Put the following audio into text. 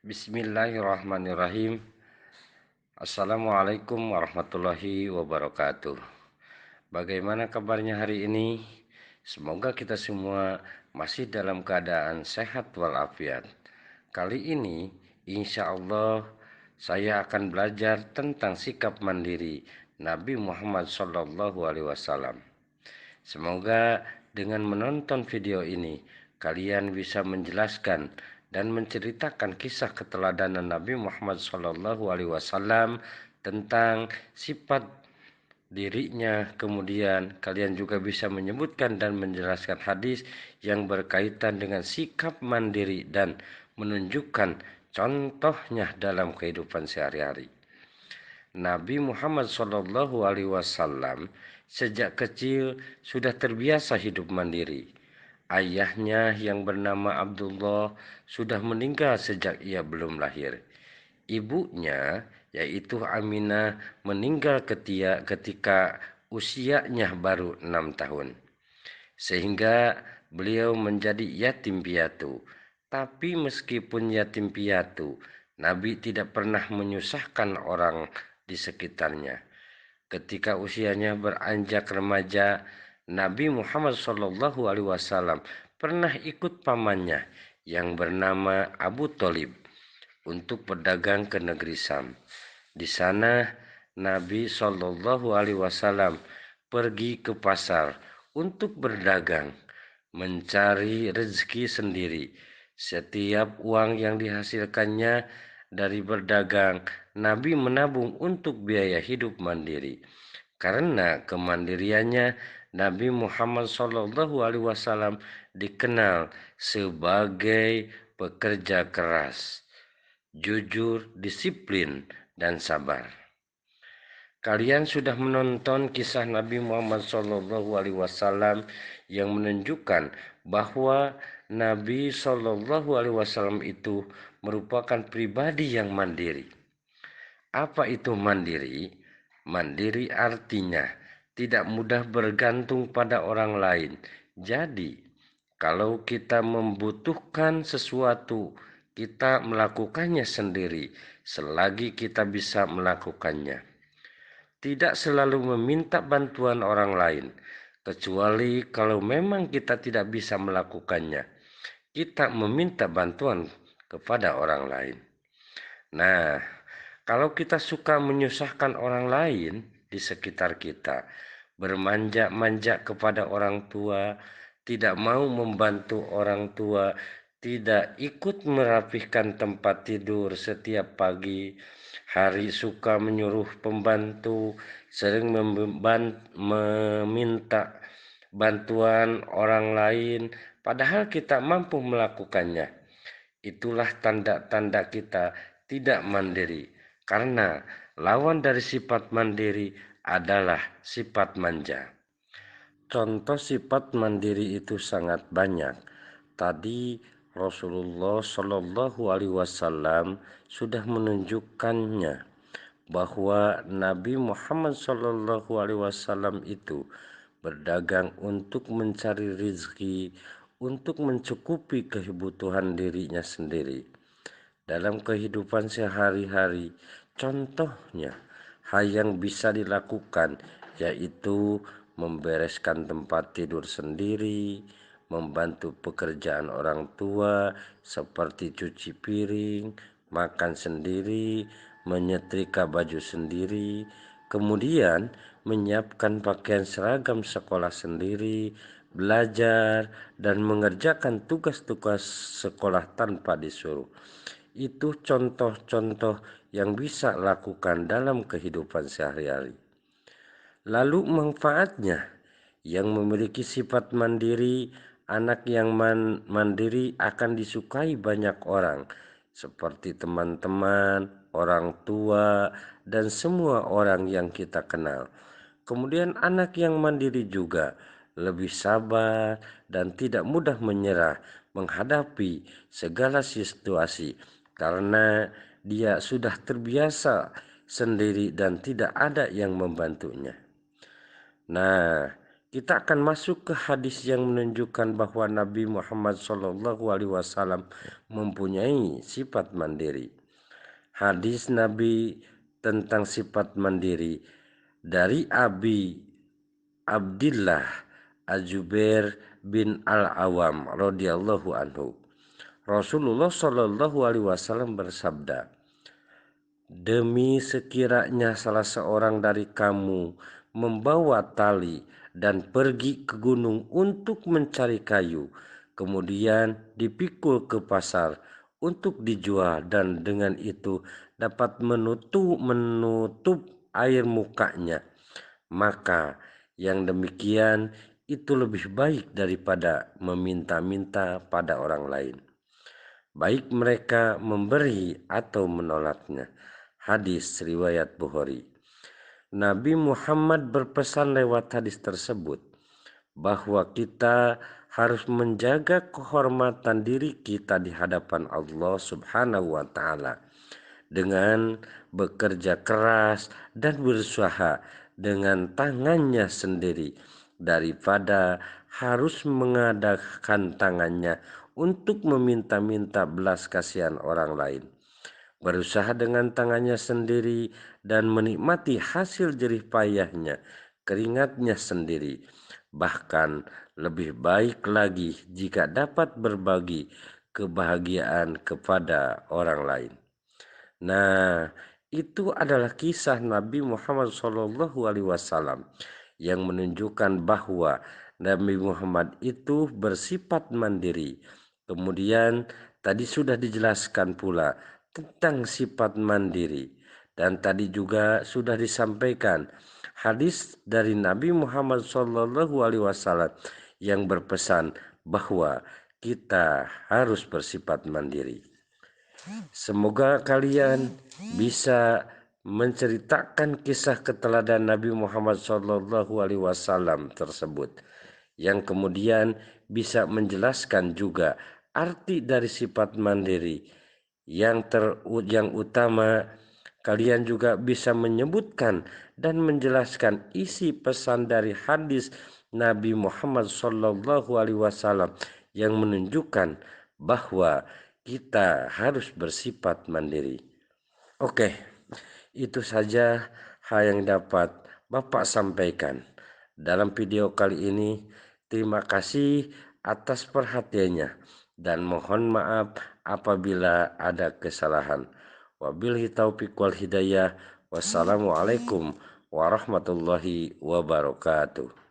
Bismillahirrahmanirrahim. Assalamualaikum warahmatullahi wabarakatuh. Bagaimana kabarnya hari ini? Semoga kita semua masih dalam keadaan sehat walafiat. Kali ini insya Allah saya akan belajar tentang sikap mandiri Nabi Muhammad SAW. Semoga dengan menonton video ini kalian bisa menjelaskan dan menceritakan kisah keteladanan Nabi Muhammad SAW tentang sifat dirinya. Kemudian kalian juga bisa menyebutkan dan menjelaskan hadis yang berkaitan dengan sikap mandiri dan menunjukkan contohnya dalam kehidupan sehari-hari. Nabi Muhammad SAW sejak kecil sudah terbiasa hidup mandiri. Ayahnya yang bernama Abdullah sudah meninggal sejak ia belum lahir. Ibunya yaitu Aminah meninggal ketika usianya baru 6 tahun. Sehingga beliau menjadi yatim piatu. Tapi meskipun yatim piatu, Nabi tidak pernah menyusahkan orang di sekitarnya. Ketika usianya beranjak remaja, Nabi Muhammad SAW pernah ikut pamannya yang bernama Abu Thalib untuk berdagang ke negeri Sam. Di sana Nabi SAW pergi ke pasar untuk berdagang, mencari rezeki sendiri. Setiap uang yang dihasilkannya dari berdagang, Nabi menabung untuk biaya hidup mandiri. Karena kemandiriannya, Nabi Muhammad SAW dikenal sebagai pekerja keras, jujur, disiplin, dan sabar. Kalian sudah menonton kisah Nabi Muhammad SAW yang menunjukkan bahwa Nabi SAW itu merupakan pribadi yang mandiri. Apa itu mandiri? Mandiri artinya tidak mudah bergantung pada orang lain. Jadi, kalau kita membutuhkan sesuatu, kita melakukannya sendiri selagi kita bisa melakukannya. Tidak selalu meminta bantuan orang lain, kecuali kalau memang kita tidak bisa melakukannya. Kita meminta bantuan kepada orang lain. Nah, kalau kita suka menyusahkan orang lain di sekitar kita, bermanja-manja kepada orang tua, tidak mau membantu orang tua, tidak ikut merapihkan tempat tidur setiap pagi, hari suka menyuruh pembantu, sering meminta bantuan orang lain, padahal kita mampu melakukannya. Itulah tanda-tanda kita tidak mandiri, karena lawan dari sifat mandiri adalah sifat manja. Contoh sifat mandiri itu sangat banyak. Tadi Rasulullah Shallallahu Alaihi Wasallam sudah menunjukkannya bahwa Nabi Muhammad Shallallahu Alaihi Wasallam itu berdagang untuk mencari rezeki, untuk mencukupi kebutuhan dirinya sendiri. Dalam kehidupan sehari-hari, contohnya hal yang bisa dilakukan yaitu membereskan tempat tidur sendiri, membantu pekerjaan orang tua seperti cuci piring, makan sendiri, menyetrika baju sendiri, kemudian menyiapkan pakaian seragam sekolah sendiri, belajar, dan mengerjakan tugas-tugas sekolah tanpa disuruh. Itu contoh-contoh yang bisa lakukan dalam kehidupan sehari-hari. Lalu manfaatnya, yang memiliki sifat mandiri, anak yang mandiri akan disukai banyak orang, seperti teman-teman, orang tua, dan semua orang yang kita kenal. Kemudian anak yang mandiri juga lebih sabar dan tidak mudah menyerah menghadapi segala situasi karena dia sudah terbiasa sendiri dan tidak ada yang membantunya. Nah, kita akan masuk ke hadis yang menunjukkan bahwa Nabi Muhammad SAW mempunyai sifat mandiri. Hadis Nabi tentang sifat mandiri dari Abi Abdillah Az-Zubair bin Al-Awam radhiyallahu anhu. Rasulullah SAW bersabda, demi sekiranya salah seorang dari kamu membawa tali dan pergi ke gunung untuk mencari kayu, kemudian dipikul ke pasar untuk dijual dan dengan itu dapat menutup air mukanya, maka yang demikian itu lebih baik daripada meminta-minta pada orang lain, baik mereka memberi atau menolaknya. Hadis riwayat Bukhari. Nabi Muhammad berpesan lewat hadis tersebut bahwa kita harus menjaga kehormatan diri kita di hadapan Allah Subhanahu wa taala dengan bekerja keras dan berusaha dengan tangannya sendiri daripada harus mengadakan tangannya untuk meminta-minta belas kasihan orang lain. Berusaha dengan tangannya sendiri dan menikmati hasil jerih payahnya, keringatnya sendiri. Bahkan lebih baik lagi jika dapat berbagi kebahagiaan kepada orang lain. Nah, itu adalah kisah Nabi Muhammad SAW yang menunjukkan bahwa Nabi Muhammad itu bersifat mandiri. Kemudian tadi sudah dijelaskan pula tentang sifat mandiri, dan tadi juga sudah disampaikan hadis dari Nabi Muhammad SAW yang berpesan bahwa kita harus bersifat mandiri. Semoga kalian bisa menceritakan kisah keteladan Nabi Muhammad SAW tersebut, yang kemudian bisa menjelaskan juga arti dari sifat mandiri. Yang utama, kalian juga bisa menyebutkan dan menjelaskan isi pesan dari hadis Nabi Muhammad SAW yang menunjukkan bahwa kita harus bersifat mandiri. Oke, itu saja hal yang dapat Bapak sampaikan dalam video kali ini. Terima kasih atas perhatiannya dan mohon maaf apabila ada kesalahan. Wabillahi taufiq wal hidayah. Wassalamualaikum warahmatullahi wabarakatuh.